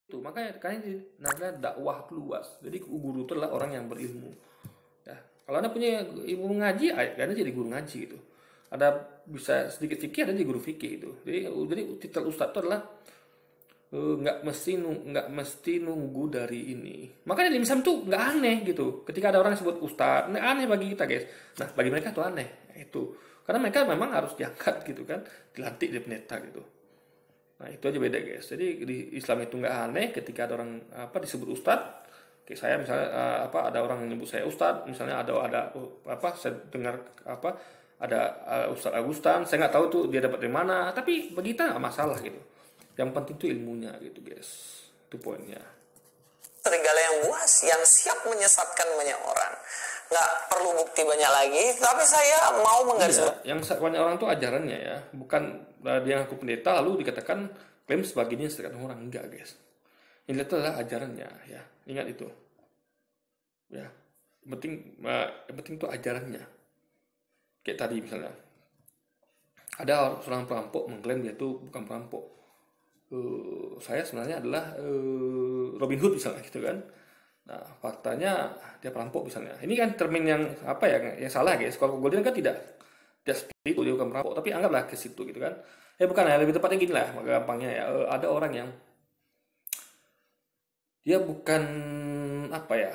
Tuh, makanya kan namanya dakwah luas. Jadi guru itu adalah orang yang berilmu. Ya, kalau Anda punya ilmu ngaji, Anda jadi guru ngaji gitu. Ada bisa sedikit fikih, ada jadi guru fikih itu. Jadi titel ustadz itu adalah nggak mesti nunggu dari ini. Makanya di Islam tuh nggak aneh gitu. Ketika ada orang yang sebut ustadz, nggak aneh bagi kita guys. Nah bagi mereka tuh aneh itu. Karena mereka memang harus diangkat gitu kan, dilantik jadi pendeta gitu. Nah itu aja beda guys. Jadi di Islam itu nggak aneh ketika ada orang apa disebut ustadz. Kayak saya misalnya ada orang yang nyebut saya ustadz. Misalnya ada apa saya dengar apa ada Ustadz Agustan. Saya nggak tahu tuh dia dapat dari mana. Tapi bagi kita nggak masalah gitu. Yang penting tuh ilmunya gitu guys. Itu poinnya. Serigala yang buas yang siap menyesatkan banyak orang. Nggak perlu bukti banyak lagi, tapi saya mau menggarisbawahi. Yang banyak orang tuh ajarannya ya, bukan dia ngaku pendeta lalu dikatakan klaim sebagainya sekian orang, enggak guys. Ini adalah ajarannya ya, ingat itu. Ya, yang penting tuh ajarannya. Kayak tadi misalnya, ada seorang perampok mengklaim dia tuh bukan perampok. Saya sebenarnya adalah Robin Hood misalnya gitu kan. Nah, faktanya dia perampok misalnya. Ini kan termin yang apa ya, yang salah guys. Kalau Golden kan tidak seperti itu, dia bukan perampok. Tapi anggaplah ke situ gitu kan. Bukan ya, lebih tepatnya gini lah, gampangnya ya. Ada orang yang dia bukan apa ya,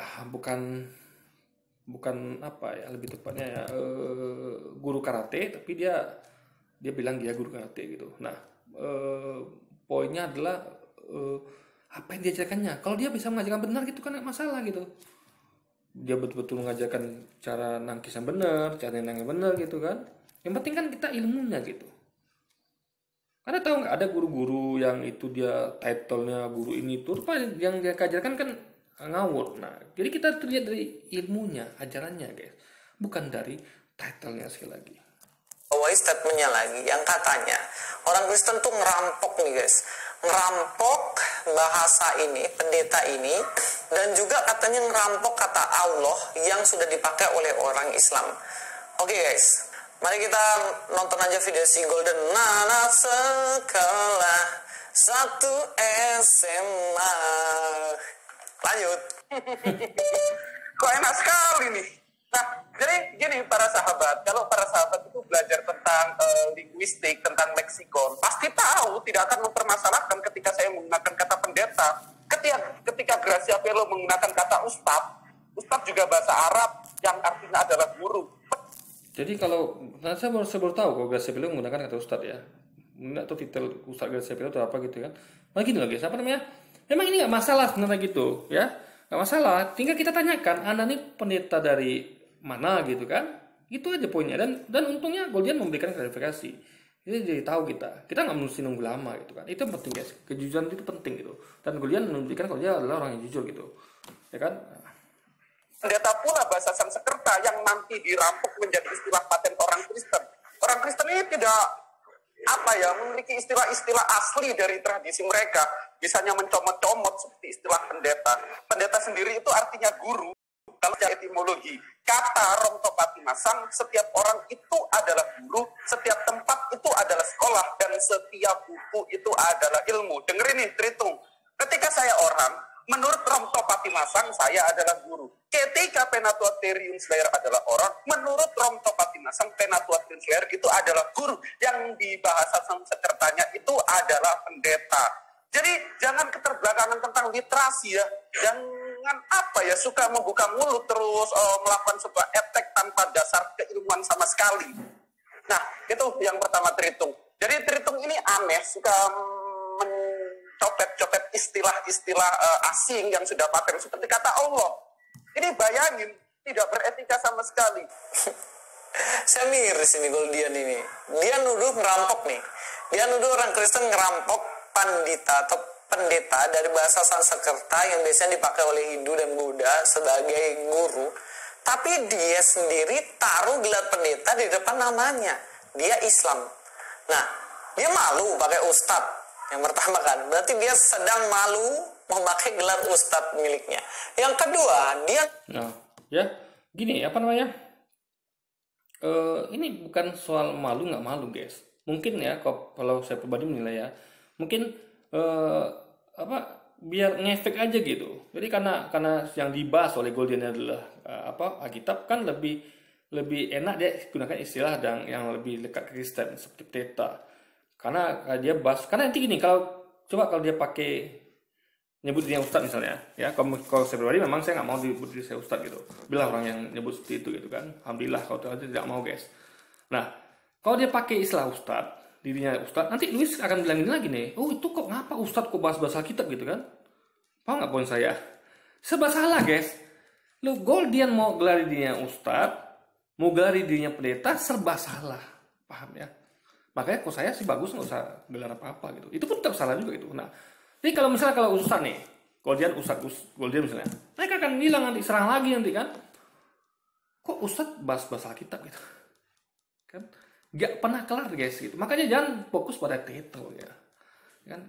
bukan apa ya, lebih tepatnya ya guru karate, tapi dia bilang dia guru karate gitu. Nah, poinnya adalah apa yang diajarkannya. Kalau dia bisa mengajarkan benar gitu kan nggak masalah gitu. Dia betul-betul mengajarkan cara nangkis yang benar, cara nendang yang benar gitu kan. Yang penting kan kita ilmunya gitu. Karena tahu nggak ada guru-guru yang itu dia title-nya guru ini tuh apa yang dia ajarkan kan ngawur. Nah, jadi kita terlihat dari ilmunya, ajarannya guys. Bukan dari title-nya sekali lagi. Statementnya lagi yang katanya orang Kristen tuh ngerampok nih guys, ngerampok bahasa ini, pendeta ini, dan juga katanya ngerampok kata Allah yang sudah dipakai oleh orang Islam. Oke guys, mari kita nonton aja video si Golden. Anak sekolah 1 SMA. Lanjut. Kok enak sekali nih. Nah, jadi gini para sahabat, kalau para sahabat itu belajar tentang linguistik, tentang leksikon, pasti tahu tidak akan mempermasalahkan ketika saya menggunakan kata pendeta. Ketika Gracia Pelo menggunakan kata ustadz juga bahasa Arab yang artinya adalah guru. Jadi kalau saya baru tahu kalau Gracia Pelo menggunakan kata ustadz ya. Nggak tahu titel Ustadz Gracia Pelo itu apa gitu kan. Nah gini loh guys, apa namanya? Memang ini nggak masalah sebenarnya gitu ya. Nggak masalah, tinggal kita tanyakan, Anda nih pendeta dari mana gitu kan, itu aja poinnya. Dan untungnya Goldian memberikan klarifikasi, jadi tahu kita nggak mesti nunggu lama gitu kan. Itu penting guys, kejujuran itu penting gitu. Dan Goldian menunjukkan kalau dia adalah orang yang jujur gitu ya kan. Pendeta pula bahasa Sanskerta yang nanti dirampok menjadi istilah paten orang Kristen. Orang Kristen ini tidak memiliki istilah-istilah asli dari tradisi mereka. Misalnya mencomot-comot seperti istilah pendeta. Pendeta sendiri itu artinya guru. Kalau dari etimologi, kata Romtopati Masang, setiap orang itu adalah guru, setiap tempat itu adalah sekolah, dan setiap buku itu adalah ilmu. Dengerin nih, Tritung. Ketika saya orang, menurut Romtopati Masang, saya adalah guru. Ketika Penatuatorium Slayer adalah orang, menurut Romtopati Masang, Penatuatorium Slayer itu adalah guru. Yang di bahasa Sanskertanya itu adalah pendeta. Jadi jangan keterbelakangan tentang literasi ya. Jangan suka membuka mulut terus melakukan sebuah etek tanpa dasar keilmuan sama sekali. Nah, itu yang pertama Tritung. Jadi Tritung ini aneh, suka mencopet-copet istilah-istilah asing yang sudah paten seperti kata Allah. Ini bayangin, tidak beretika sama sekali. Saya miris ini Goldian ini. Dia nuduh ngerampok nih. Dia nuduh orang Kristen ngerampok pandita atau pendeta dari bahasa Sanskerta yang biasanya dipakai oleh Hindu dan Buddha sebagai guru. Tapi dia sendiri taruh gelar pendeta di depan namanya. Dia Islam. Nah, dia malu pakai ustadz. Yang pertama kan, berarti dia sedang malu memakai gelar ustadz miliknya. Yang kedua, dia... Nah, ya, gini, apa namanya? Ini bukan soal malu nggak malu guys. Mungkin ya, kalau saya pribadi menilai ya, mungkin biar ngefek aja gitu. Jadi karena yang dibahas oleh Goldian adalah Alkitab, kan lebih enak dia gunakan istilah yang lebih dekat ke Kristen seperti pendeta. Karena dia bahas, karena nanti gini, kalau dia pakai nyebut dirinya ustadz misalnya, ya kalau saya pribadi memang saya nggak mau disebut diri saya ustadz gitu. Bila orang yang nyebut seperti itu gitu kan, alhamdulillah kalau tidak mau guys. Nah, kalau dia pakai istilah ustadz, dirinya ustadz, nanti Luis akan bilangin lagi nih, oh itu kok ngapa ustadz kok bahas Alkitab gitu kan? Paham nggak poin saya? Serba salah guys. Lu Goldian mau gelari dirinya ustadz, mau gelari dirinya pendeta, serba salah, paham ya? Makanya kok saya sih bagus nggak usah gelar apa-apa gitu. Itu pun tetap salah juga gitu. Nah, jadi kalau ustadz nih, Goldian misalnya, mereka akan bilang nanti, serang lagi nanti kan, kok ustadz bahas Alkitab gitu, kan? Gak pernah kelar guys gitu. Makanya jangan fokus pada title ya, kan?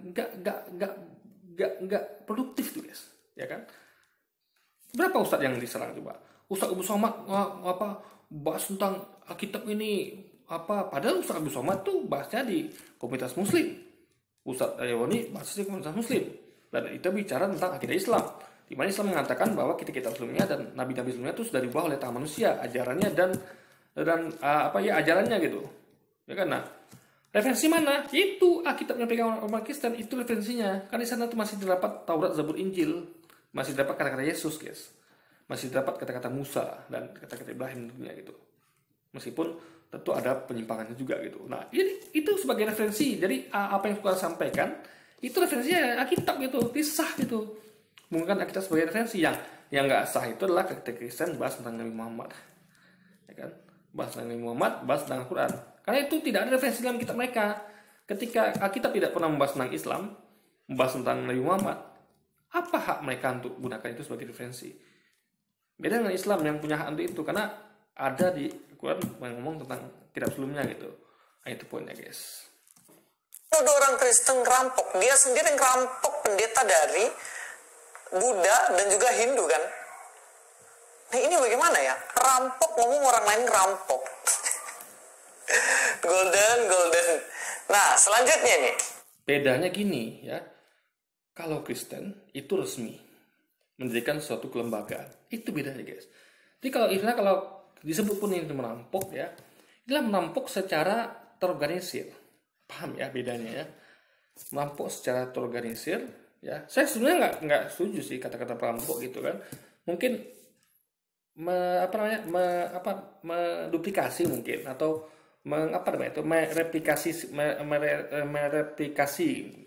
Gak produktif tuh guys, ya kan? Berapa ustadz yang diserang coba? Ustadz Abu Somad bahas tentang Alkitab ini padahal Ustadz Abu Somad tuh bahasnya di komunitas Muslim. Ustadz Ayawani bahasnya di komunitas Muslim, dan itu bicara tentang akidah Islam, di mana Islam mengatakan bahwa kitab-kitab sebelumnya dan nabi-nabi sebelumnya itu sudah diubah oleh tangan manusia ajarannya dan ajarannya gitu, ya kan? Nah, referensi mana? Itu Alkitab yang pegang orang Kristen, itu referensinya. Kan di sana tuh masih terdapat Taurat, Zabur, Injil, masih terdapat kata-kata Yesus guys, masih terdapat kata-kata Musa dan kata-kata Ibrahim tentunya gitu. Meskipun tentu ada penyimpangannya juga gitu. Nah, itu sebagai referensi. Jadi apa yang saya sampaikan itu referensinya Alkitab gitu, disah gitu. Mungkin Alkitab sebagai referensi, yang nggak sah itu adalah ketika Kristen bahas tentang Nabi Muhammad, ya kan? Bahas tentang Nabi Muhammad, bahas tentang Al-Quran. Karena itu tidak ada referensi dalam kitab mereka. Ketika Alkitab tidak pernah membahas tentang Islam, membahas tentang Nabi Muhammad, apa hak mereka untuk gunakan itu sebagai referensi? Beda dengan Islam yang punya hak untuk itu, karena ada di Al-Quran yang ngomong tentang kitab sebelumnya gitu. Nah, itu poinnya guys. Ada orang Kristen ngerampok, dia sendiri ngerampok pendeta dari Buddha dan juga Hindu kan. Nah ini bagaimana ya? Rampok ngomong orang lain ngerampok. Golden. Nah selanjutnya nih. Bedanya gini ya. Kalau Kristen itu resmi mendirikan suatu kelembagaan. Itu bedanya guys. Jadi kalau disebut pun ini merampok ya, inilah merampok secara terorganisir. Paham ya bedanya ya? Merampok secara terorganisir ya. Saya sebenarnya nggak setuju sih kata-kata perampok gitu kan. Mungkin menduplikasi mungkin, atau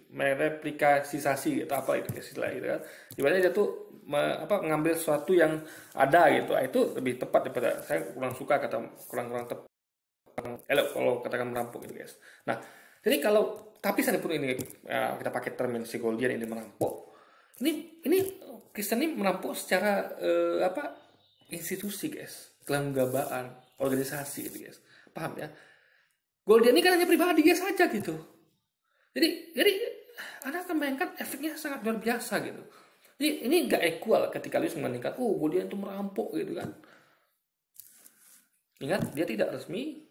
mereplikasisasi gitu, apa itu istilah gitu kan. Ibaratnya dia tuh mengambil sesuatu yang ada gitu. Itu lebih tepat daripada, saya kurang suka kata kurang tepat kalau katakan merampok gitu guys. Nah, jadi tapi sekalipun ini kita pakai terminologi Goldian ini merampok, ini Kristen ini merampok secara institusi guys, kelembagaan, organisasi gitu guys. Paham ya? Goldian ini kan hanya pribadi dia saja gitu. Jadi Anda akan bayangkan efeknya sangat luar biasa gitu. Jadi ini nggak equal ketika Luis membandingkan, Goldian itu merampok gitu kan. Ingat, dia tidak resmi,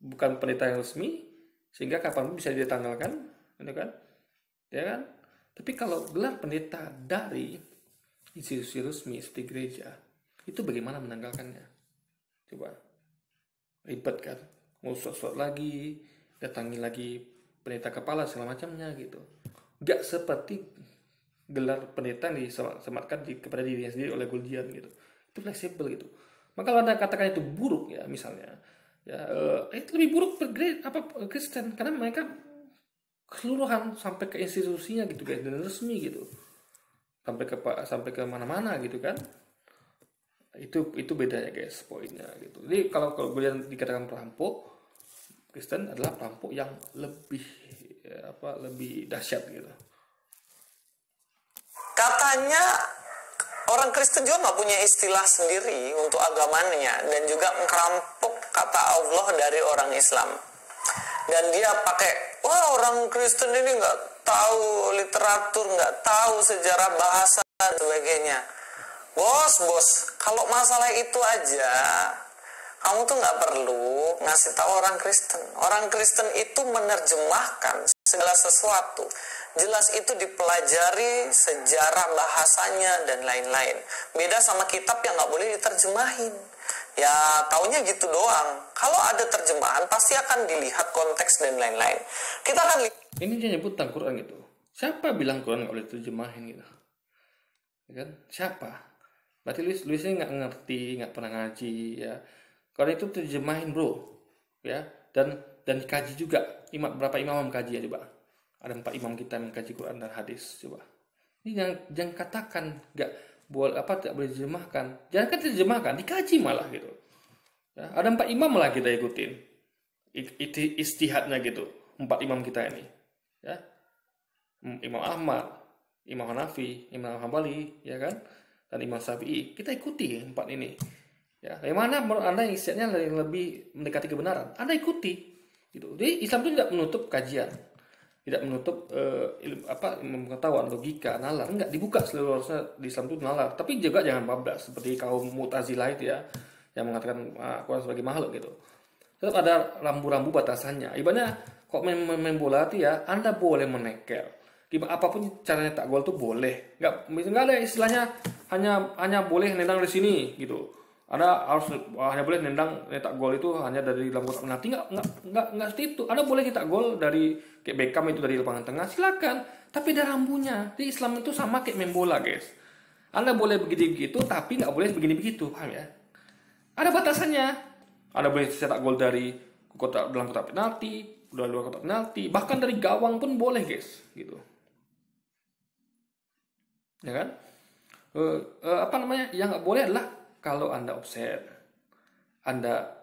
bukan pendeta yang resmi, sehingga kapanpun bisa ditanggalkan, gitu kan? Ya kan? Tapi kalau gelar pendeta dari institusi resmi seperti gereja, itu bagaimana menanggalkannya? Coba, ribet kan? Ngusut lagi, datangi lagi pendeta kepala segala macamnya gitu. Gak seperti gelar pendeta yang disematkan kepada dirinya sendiri oleh Goldian gitu. Itu fleksibel gitu. Maka kalau Anda katakan itu buruk ya misalnya, ya itu lebih buruk Kristen, karena mereka keseluruhan sampai ke institusinya gitu guys, dan resmi gitu. Sampai ke mana-mana gitu kan. Itu bedanya guys poinnya gitu. Jadi kalau Goldian dikatakan perampok, Kristen adalah perampok yang lebih dahsyat gitu. Katanya orang Kristen juga nggak punya istilah sendiri untuk agamanya, dan juga merampok kata Allah dari orang Islam. Dan dia pakai, orang Kristen ini nggak tahu literatur, nggak tahu sejarah bahasa dan sebagainya. Bos, kalau masalah itu aja, kamu tuh nggak perlu ngasih tahu orang Kristen. Orang Kristen itu menerjemahkan segala sesuatu jelas itu dipelajari sejarah bahasanya dan lain-lain. Beda sama kitab yang nggak boleh diterjemahin. Ya taunya gitu doang. Kalau ada terjemahan pasti akan dilihat konteks dan lain-lain. Kita akan lihat. Ini dia nyebut tentang Quran gitu. Siapa bilang Quran nggak boleh diterjemahin gitu? Ya kan? Siapa? Berarti Luisnya nggak ngerti, nggak pernah ngaji ya. Kalau itu terjemahin bro, ya, dan dikaji juga. Berapa imam mengkaji ya coba? Ada 4 imam kita yang mengkaji Quran dan hadis coba. Ini jangan katakan nggak boleh tidak boleh diterjemahkan. Jangan kan terjemahkan, dikaji malah gitu. Ya, ada 4 imam malah kita ikutin. Istihadnya gitu. 4 imam kita ini, ya. Imam Ahmad, Imam Hanafi, Imam Hambali, ya kan? Dan Imam Syafi'i. Kita ikuti 4 ini. Ya, yang mana menurut Anda yang isinya lebih mendekati kebenaran? Anda ikuti. Gitu. Jadi Islam itu tidak menutup kajian, tidak menutup pengetahuan, logika, nalar. Enggak, dibuka seluruhnya di Islam itu nalar. Tapi juga jangan bablas seperti kaum Mu'tazilah itu ya, yang mengatakan Quran sebagai makhluk gitu. Tetap ada rambu-rambu batasannya. Ibaratnya kok main bola itu ya, Anda boleh menekel. Apapun caranya tak gol itu boleh. Enggak ada istilahnya hanya boleh nendang di sini gitu. Anda hanya boleh nendang nyetak gol itu hanya dari dalam kotak penalti. Enggak seperti itu. Anda boleh nyetak gol dari kayak Beckham itu dari lapangan tengah, silakan. Tapi ada rambunya. Di Islam itu sama kayak main bola, guys. Anda boleh begitu, tapi nggak boleh begini-begitu, paham ya? Ada batasannya. Anda boleh cetak gol dari dalam kotak penalti, dari luar kotak penalti, bahkan dari gawang pun boleh, guys, gitu. Ya kan? Yang nggak boleh adalah kalau Anda offset, Anda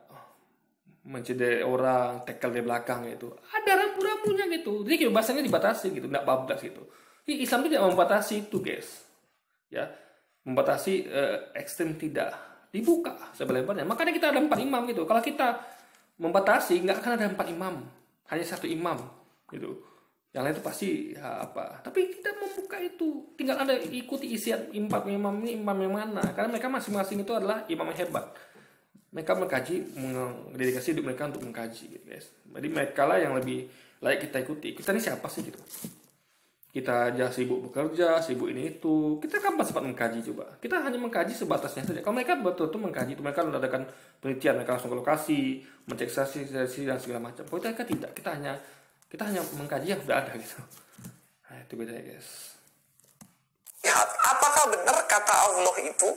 mencederai orang, tackle dari belakang gitu, ada rambu-rambunya gitu. Jadi bahasanya dibatasi gitu, nggak bablas gitu. Jadi Islam tidak membatasi itu, guys. Ya, membatasi ekstrem tidak, dibuka selebar-lebarnya. Makanya kita ada 4 imam gitu. Kalau kita membatasi, nggak akan ada 4 imam, hanya 1 imam gitu. Yang lain itu pasti tapi kita membuka itu, tinggal Anda ikuti isian 4 imam ini, imam yang mana, karena mereka masing-masing itu adalah imam yang hebat. Mereka mengkaji, dedikasi hidup mereka untuk mengkaji gitu, guys. Jadi mereka lah yang lebih layak kita ikuti. Kita ini siapa sih gitu? Kita aja sibuk bekerja, sibuk ini itu, kita kapan sempat mengkaji coba? Kita hanya mengkaji sebatasnya saja. Kalau mereka betul-betul mengkaji itu, mereka mengadakan penelitian, mereka langsung ke lokasi, mencek sesi dan segala macam. Kalau kita tidak, kita hanya mengkaji yang sudah ada gitu. Nah, itu bedanya, guys. Lihat, apakah benar kata Allah itu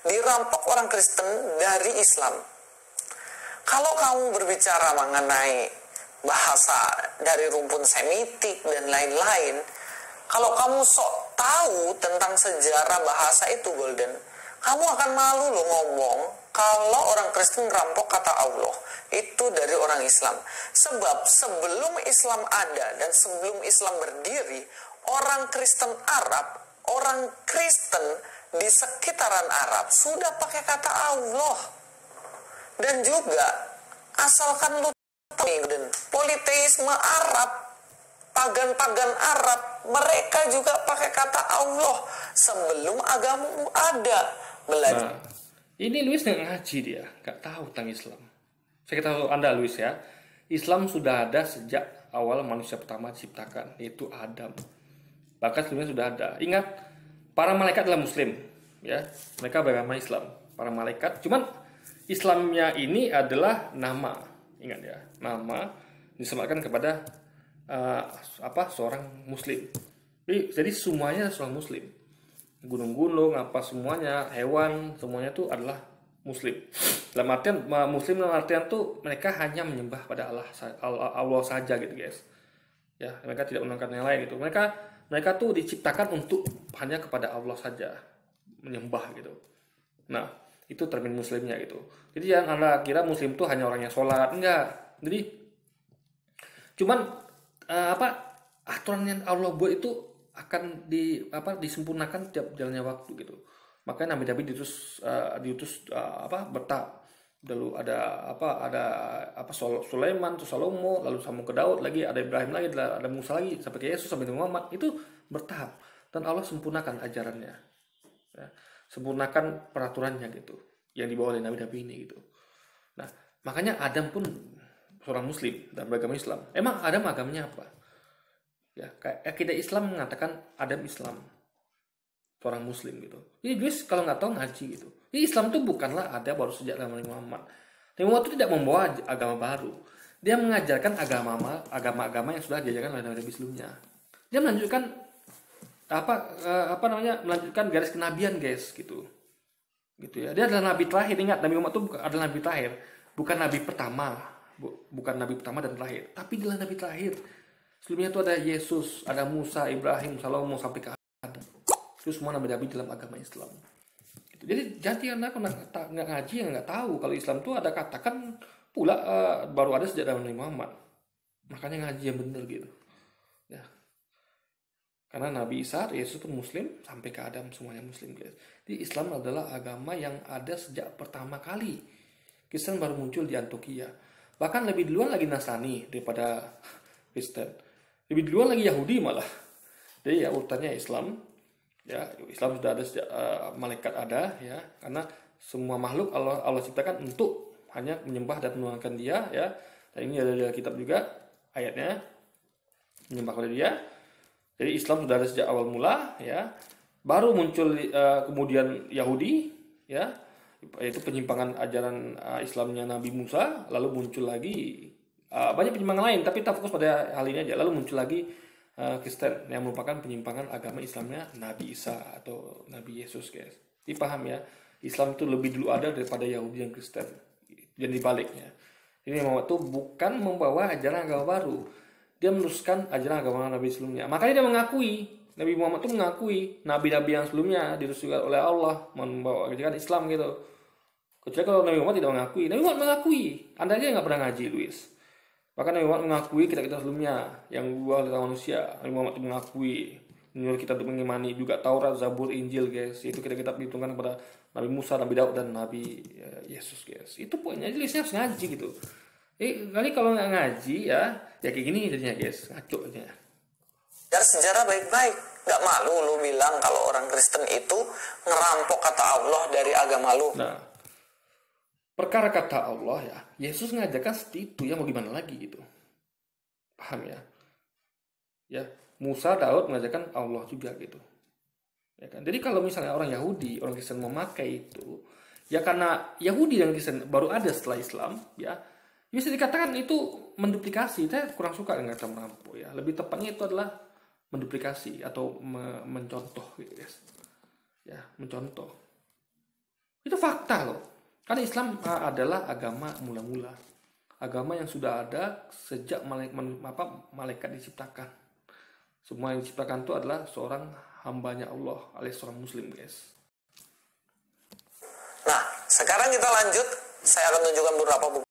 dirampok orang Kristen dari Islam? Kalau kamu berbicara mengenai bahasa dari rumpun Semitik dan lain-lain, kalau kamu sok tahu tentang sejarah bahasa itu, Golden, kamu akan malu loh ngomong kalau orang Kristen rampok kata Allah. Itu dari orang Islam. Sebab sebelum Islam ada dan sebelum Islam berdiri, orang Kristen Arab, orang Kristen di sekitaran Arab sudah pakai kata Allah. Dan juga asalkan lu tahu, politeisme Arab, pagan-pagan Arab, mereka juga pakai kata Allah sebelum agamamu ada. Nah, ini Luis nggak ngaji, dia nggak tahu tentang Islam. Saya tahu Anda, Luis, ya. Islam sudah ada sejak awal manusia pertama diciptakan, yaitu Adam. Bahkan sebelumnya sudah ada. Ingat, para malaikat adalah Muslim, ya. Mereka beragama Islam. Para malaikat, cuman Islamnya ini adalah nama. Ingat ya, nama disematkan kepada seorang Muslim. Jadi semuanya seorang Muslim. Gunung-gunung, semuanya, hewan, semuanya itu adalah Muslim. Dalam artian Muslim, dalam artian tuh mereka hanya menyembah pada Allah saja gitu, guys. Ya, mereka tidak menemukan yang lain gitu. Mereka tuh diciptakan untuk hanya kepada Allah saja menyembah gitu. Nah, itu termin Muslimnya gitu. Jadi jangan Anda kira Muslim tuh hanya orang yang sholat, enggak. Jadi cuman aturan yang Allah buat itu akan disempurnakan tiap jalannya waktu gitu. Makanya Nabi diutus bertahap. Dulu ada Sulaiman, terus Salomo, lalu sambung ke Daud lagi, ada Ibrahim lagi, ada Musa lagi, sampai ke Yesus, sampai ke Muhammad. Itu bertahap dan Allah sempurnakan ajarannya. Ya, sempurnakan peraturannya gitu, yang dibawa oleh nabi-nabi ini gitu. Nah, makanya Adam pun seorang Muslim dan beragama Islam. Emang Adam agamanya apa? Ya, kayak akidah Islam mengatakan Adam Islam, seorang Muslim gitu. Jadi guys kalau nggak tahu ngaji gitu. Jadi Islam itu bukanlah ada baru sejak zaman Nabi Muhammad. Nabi Muhammad itu tidak membawa agama baru. Dia mengajarkan agama-agama yang sudah diajarkan oleh Nabi sebelumnya. Dia melanjutkan melanjutkan garis kenabian guys gitu ya. Dia adalah nabi terakhir. Ingat, Nabi Muhammad itu adalah nabi terakhir, bukan nabi pertama, bukan nabi pertama dan terakhir, tapi dia adalah nabi terakhir. Sebelumnya itu ada Yesus, ada Musa, Ibrahim, Salomo sampai ke Adam. Itu semua nabi-nabi dalam agama Islam gitu. Jadi anak nggak ngaji yang nggak tahu kalau Islam itu ada katakan pula baru ada sejak zaman Nabi Muhammad. Makanya ngaji yang benar gitu ya. Karena Nabi Isa, Yesus pun Muslim, sampai ke Adam semuanya Muslim guys. Jadi Islam adalah agama yang ada sejak pertama kali. Kristen baru muncul di Antioquia. Bahkan lebih duluan lagi Nasrani daripada Kristen. Lebih duluan lagi Yahudi malah. Jadi ya urutannya Islam. Ya, Islam sudah ada sejak malaikat ada ya. Karena semua makhluk Allah ciptakan untuk hanya menyembah dan menuhankan Dia ya. Dan ini ada di kitab juga ayatnya. Menyembah kepada Dia. Jadi Islam sudah ada sejak awal mula ya. Baru muncul kemudian Yahudi ya, yaitu penyimpangan ajaran Islamnya Nabi Musa, lalu muncul lagi banyak penyimpangan lain tapi kita fokus pada hal ini aja. Lalu muncul lagi Kristen yang merupakan penyimpangan agama Islamnya Nabi Isa atau Nabi Yesus guys. Dipaham ya, Islam itu lebih dulu ada daripada Yahudi dan Kristen. Dan dibaliknya. Ini Muhammad itu bukan membawa ajaran agama baru. Dia meneruskan ajaran agama Nabi sebelumnya. Makanya dia mengakui, Nabi Muhammad itu mengakui nabi-nabi yang sebelumnya dirusulkan oleh Allah membawa ajaran Islam gitu. Kecuali kalau Nabi Muhammad tidak mengakui. Nabi Muhammad mengakui. Anda aja nggak pernah ngaji, Luis. Bahkan Nabi Muhammad mengakui kitab-kitab sebelumnya yang dibawa oleh manusia. Nabi Muhammad itu mengakui, menyuruh kita untuk mengimani juga Taurat, Zabur, Injil guys. Itu kitab-kitab diturunkan kepada Nabi Musa, Nabi Daud dan Nabi Yesus guys. Itu poinnya. Jadi harus ngaji gitu. Kali kalau nggak ngaji ya kayak gini jadinya guys, ngaco aja. Biar sejarah baik-baik. Gak malu lu bilang kalau orang Kristen itu ngerampok kata Allah dari agama lu. Nah, perkara kata Allah ya, Yesus ngajarkan seperti itu ya, mau gimana lagi gitu. Paham ya? Ya, Musa, Daud mengajarkan Allah juga gitu. Ya kan? Jadi kalau misalnya orang Yahudi, orang Kristen memakai itu, ya karena Yahudi dan Kristen baru ada setelah Islam, ya bisa dikatakan itu menduplikasi. Saya kurang suka dengan kata merampok ya. Lebih tepatnya itu adalah menduplikasi atau mencontoh gitu guys. Ya, mencontoh. Itu fakta loh. Karena Islam adalah agama mula-mula. Agama yang sudah ada sejak malaikat diciptakan. Semua yang diciptakan itu adalah seorang hambanya Allah alias seorang Muslim guys. Nah, sekarang kita lanjut. Saya akan tunjukkan beberapa buku